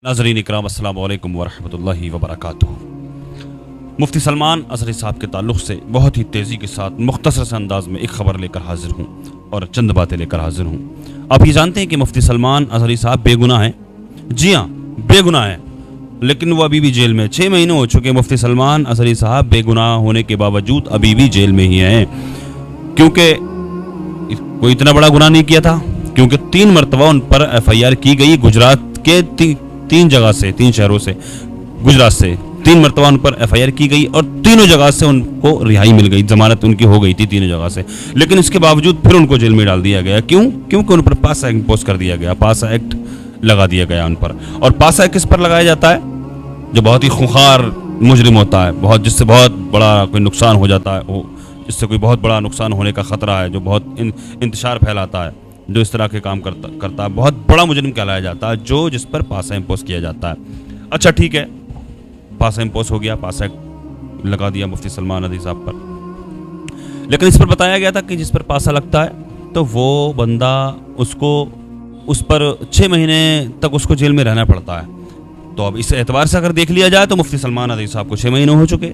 नाज़रीन इकराम अस्सलाम वालेकुम वरहमतुल्लाहि वबरकातुहू। मुफ्ती सलमान अज़हरी साहब के ताल्लुक़ से बहुत ही तेज़ी के साथ मुख्तसर से अंदाज में एक ख़बर लेकर हाजिर हूँ और चंद बातें लेकर हाजिर हूँ। आप ये जानते हैं कि मुफ्ती सलमान अज़हरी साहब बेगुनाह हैं। जी हाँ, बेगुनाह हैं, लेकिन वो अभी भी जेल में। 6 महीने हो चुके मुफ्ती सलमान अज़हरी साहब बेगुनाह होने के बावजूद अभी भी जेल में ही हैं, क्योंकि कोई इतना बड़ा गुनाह नहीं किया था। क्योंकि 3 मरतबा उन पर FIR की गई गुजरात के 3 जगह से, 3 शहरों से, गुजरात से 3 मरतबा उन पर FIR की गई और तीनों जगह से उनको रिहाई मिल गई, जमानत उनकी हो गई थी तीनों जगह से। लेकिन इसके बावजूद फिर उनको जेल में डाल दिया गया। क्यों? क्योंकि उन पर पासा एक्ट इम्पोज कर दिया गया, पासा एक्ट लगा दिया गया उन पर। और पासा एक्ट किस पर लगाया जाता है? जो बहुत ही खुंखार मुजरिम होता है, बहुत जिससे बहुत बड़ा कोई नुकसान हो जाता है, वो जिससे कोई बहुत बड़ा नुकसान होने का ख़तरा है, जो बहुत इंतशार फैलाता है, जो इस तरह के काम करता है, बहुत बड़ा मुजरिम कहलाया जाता है, जो जिस पर पासा इम्पोज किया जाता है। अच्छा ठीक है, पासा इम्पोज हो गया, पासा एक्ट लगा दिया मुफ्ती सलमान अज़हरी साहब पर। लेकिन इस पर बताया गया था कि जिस पर पासा लगता है तो वो बंदा उस पर 6 महीने तक उसको जेल में रहना पड़ता है। तो अब इस एतबार से अगर देख लिया जाए तो मुफ्ती सलमान अज़हरी साहब को 6 महीने हो चुके।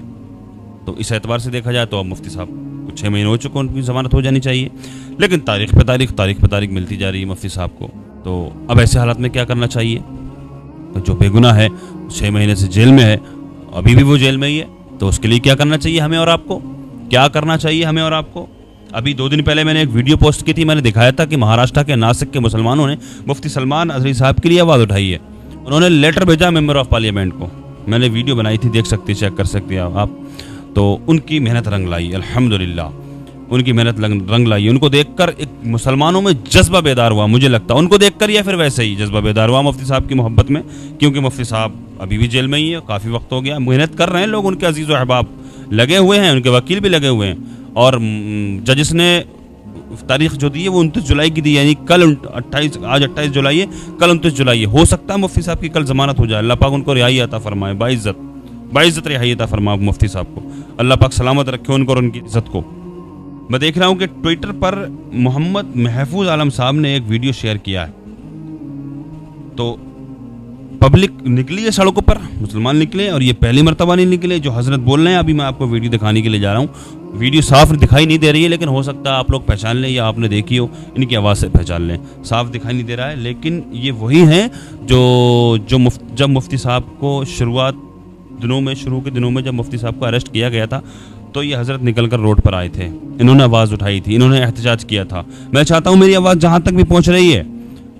तो इस एतबार से देखा जाए तो अब मुफ्ती साहब को 6 महीने हो चुके, उनकी ज़मानत हो जानी चाहिए। लेकिन तारीख पे तारीख मिलती जा रही है मुफ्ती साहब को। तो अब ऐसे हालात में क्या करना चाहिए? तो जो बेगुनाह है 6 महीने से जेल में है, अभी भी वो जेल में ही है, तो उसके लिए क्या करना चाहिए हमें और आपको? क्या करना चाहिए हमें और आपको? अभी 2 दिन पहले मैंने एक वीडियो पोस्ट की थी, मैंने दिखाया था कि महाराष्ट्र के नासिक के मुसलमानों ने मुफ्ती सलमान अज़हरी साहब के लिए आवाज़ उठाई है। उन्होंने लेटर भेजा मेंबर ऑफ पार्लियामेंट को। मैंने वीडियो बनाई थी, देख सकते, चेक कर सकते हैं आप। तो उनकी मेहनत रंग लाई, अल्हम्दुलिल्लाह, उनकी मेहनत रंग लाई। उनको देखकर एक मुसलमानों में जज्बा बेदार हुआ, मुझे लगता है उनको देखकर या फिर वैसे ही जज्बा बेदार हुआ मुफ्ती साहब की मोहब्बत में। क्योंकि मुफ्ती साहब अभी भी जेल में ही है, काफ़ी वक्त हो गया, मेहनत कर रहे हैं लोग, उनके अजीज़ व अहबाब लगे हुए हैं, उनके वकील भी लगे हुए हैं। और जजिस ने तारीख जो दी है वो 29 जुलाई की दी, यानी कल 28, आज 28 जुलाई है, कल 29 जुलाई है। हो सकता है मुफ्ती साहब की कल जमानत हो जाए। अल्लाह पाक उनको रिहाई अता फरमाए, बाइज़्ज़त रिहाई अता फरमाए मुफ्ती साहब को। अल्लाह पाक सलामत रखे उनको और उनकी इज़्ज़त को। मैं देख रहा हूँ कि ट्विटर पर मोहम्मद महफूज आलम साहब ने एक वीडियो शेयर किया है। तो पब्लिक निकली है सड़कों पर, मुसलमान निकले, और ये पहली मरतबा नहीं निकले जो हजरत बोल रहे हैं। अभी मैं आपको वीडियो दिखाने के लिए जा रहा हूँ। वीडियो साफ दिखाई नहीं दे रही है, लेकिन हो सकता है आप लोग पहचान लें या आपने देखी हो, इनकी आवाज़ से पहचान लें। साफ दिखाई नहीं दे रहा है, लेकिन ये वही हैं जब मुफ्ती साहब को शुरू के दिनों में जब मुफ्ती साहब को अरेस्ट किया गया था, तो ये हज़रत निकल कर रोड पर आए थे, इन्होंने आवाज़ उठाई थी, इन्होंने एहतजाज किया था। मैं चाहता हूँ मेरी आवाज़ जहाँ तक भी पहुँच रही है,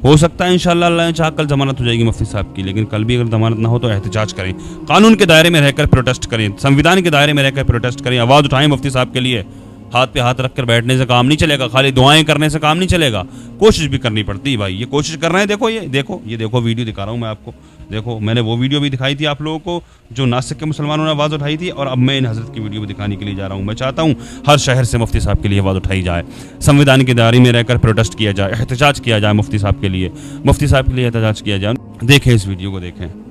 हो सकता है इंशाअल्लाह अल्लाह ने चाहा कल जमानत हो जाएगी मुफ्ती साहब की। लेकिन कल भी अगर जमानत ना हो तो एहतजाज करें, कानून के दायरे में रहकर प्रोटेस्ट करें, संविधान के दायरे में रहकर प्रोटेस्ट करें, आवाज़ उठाएं मुफ्ती साहब के लिए। हाथ पे हाथ रखकर बैठने से काम नहीं चलेगा, खाली दुआएं करने से काम नहीं चलेगा, कोशिश भी करनी पड़ती है भाई। ये कोशिश कर रहे हैं, देखो वीडियो दिखा रहा हूँ मैं आपको। देखो, मैंने वो वीडियो भी दिखाई थी आप लोगों को जो नासिक के मुसलमानों ने आवाज़ उठाई थी, और अब मैं इन हज़रत की वीडियो भी दिखाने के लिए जा रहा हूँ। मैं चाहता हूँ हर शहर से मुफ्ती साहब के लिए आवाज़ उठाई जाए, संविधान के दायरे में रहकर प्रोटेस्ट किया जाए, एहतजाज किया जाए मुफ्ती साहब के लिए, एहतजाज किया जाए। देखें, इस वीडियो को देखें।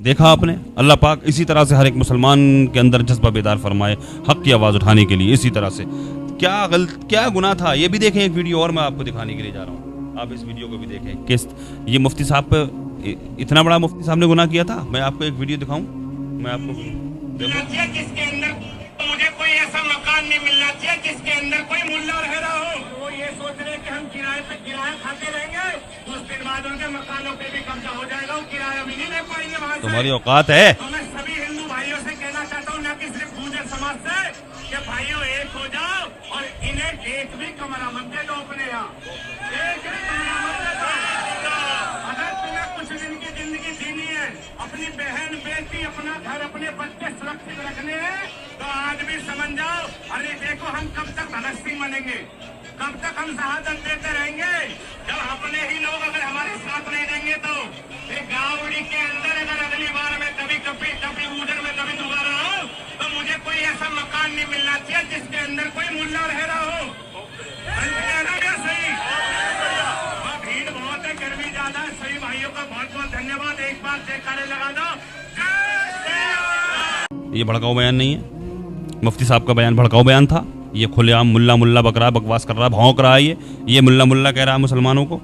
देखा आपने? अल्लाह पाक इसी तरह से हर एक मुसलमान के अंदर जज्बा बेदार फरमाए हक की आवाज़ उठाने के लिए। इसी तरह से क्या गुनाह था, ये भी देखें। एक वीडियो और मैं आपको दिखाने के लिए जा रहा हूँ, आप इस वीडियो को भी देखें। किस ये मुफ्ती साहब पे इतना बड़ा मुफ्ती साहब ने गुनाह किया था। मैं आपको एक वीडियो दिखाऊं, मैं आपको जिसके अंदर मुझे कोई ऐसा मकान नहीं मिलना चाहिए जिसके अंदर कोई मुल्ला रह रहा हो। वो ये सोच रहे कि हम किराया खाते रहेंगे, कुछ दिन बाद उनके मकानों पे भी कब्जा हो जाएगा, वो किराया भी नहीं ले पाएंगे वहां से। तुम्हारी औकात है। तो मैं सभी हिंदू भाइयों से कहना चाहता हूँ, न कि सिर्फ गुर्जर समाज से, कि भाइयों एक हो जाओ और इन्हें एक भी कमरा मत दे दो अपने यहाँ, एक भी कमरा मत दे दो। अगर तुम्हें कुछ अगर अपने बच्चे सुरक्षित रखने हैं तो आज भी समझ जाओ, अरे देखो हम कब तक भगत सिंह बनेंगे, कब तक हम शहादत देते रहेंगे, जब अपने ही लोग अगर हमारे साथ नहीं देंगे तो। एक गावड़ी के अंदर अगर अगली बार में कभी कभी कभी उधर में कभी दोबारा हो तो मुझे कोई ऐसा मकान नहीं मिलना चाहिए जिसके अंदर कोई मुल्ला रह रहा हो। सही भीड़ बहुत है, गर्मी ज्यादा है। सही भाइयों का बहुत बहुत धन्यवाद। एक बार जयकारे लगा दो। ये भड़काऊ बयान नहीं है। मुफ्ती साहब का बयान भड़काऊ बयान था। ये खुलेआम मुल्ला मुल्ला बक रहा है, बकवास कर रहा है, भौंक रहा है। ये मुल्ला मुल्ला कह रहा है मुसलमानों को,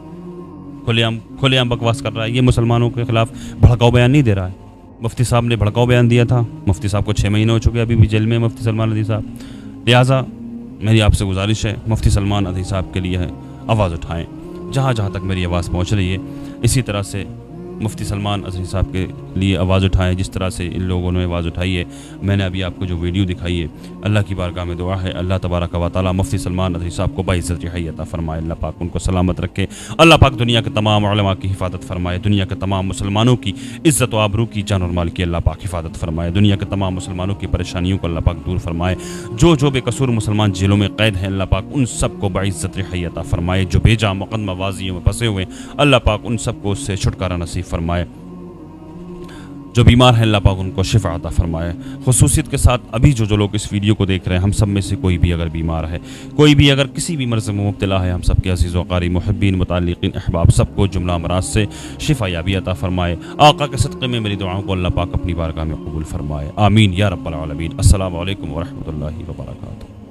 खुलेआम बकवास कर रहा है। ये मुसलमानों के खिलाफ भड़काऊ बयान नहीं दे रहा है। मुफ्ती साहब ने भड़काऊ बयान दिया था। मुफ्ती साहब को 6 महीने हो चुके, अभी भी जेल में मुफ्ती सलमान अदी साहब। लिहाजा मेरी आपसे गुजारिश है, मुफ्ती सलमान अदी साहब के लिए है, आवाज़ उठाएं। जहाँ जहाँ तक मेरी आवाज़ पहुँच रही है, इसी तरह से मुफ्ती सलमान अज़हरी साहब के लिए आवाज़ उठाएं, जिस तरह से इन लोगों ने आवाज़ उठाई है। मैंने अभी आपको जो वीडियो दिखाई है, अल्लाह की बारगाह में दुआ है, अल्लाह तबारक व तआला मुफ्ती सलमान अज़हरी साहब को बाइज़्ज़त रिहाई अता फरमाए। अल्लाह पाक उनको सलामत रखे। अल्लाह पाक दुनिया के तमाम उलमा की हिफाजत फरमाए। दुनिया के तमाम मुसलमानों की इज़्ज़त व आबरू की, जान और माल की अल्लाह पाक हिफाजत फरमाए। दुनिया के तमाम मुसलमानों की परेशानियों को अल्लाह पाक दूर फरमाए। जो बेकसूर मुसलमान जेलों में कैद हैं, अल्लाह पाक उन सब को बाइज़्ज़त रिहाई अता फरमाए। जो बेजा मुक़द्दमाबाज़ियों में फंसे हुए, अल्लाह पाक उन सब को उससे छुटकारा नसीब फरमाए। जो बीमार हैं, अल्लाह पाक उनको शिफा अता फरमाए। खुसूसियत के साथ अभी जो लोग इस वीडियो को देख रहे हैं, हम सब में से कोई भी अगर बीमार है, कोई भी अगर किसी भी मर्ज़ में मुब्तला है, हम सब के अज़ीज़ व क़ारी मुहिब्बीन मुताल्लिक़ीन अहबाब सबको जुमला अमराज से शिफा याबी अता फरमाए। आका के सदक़े में मेरी दुआओं को अल्लाह पाक अपनी बारगाह में कबूल फरमाए। आमीन या रब्बल आलमीन। अस्सलामु अलैकुम व रहमतुल्लाहि व बरकातुहू।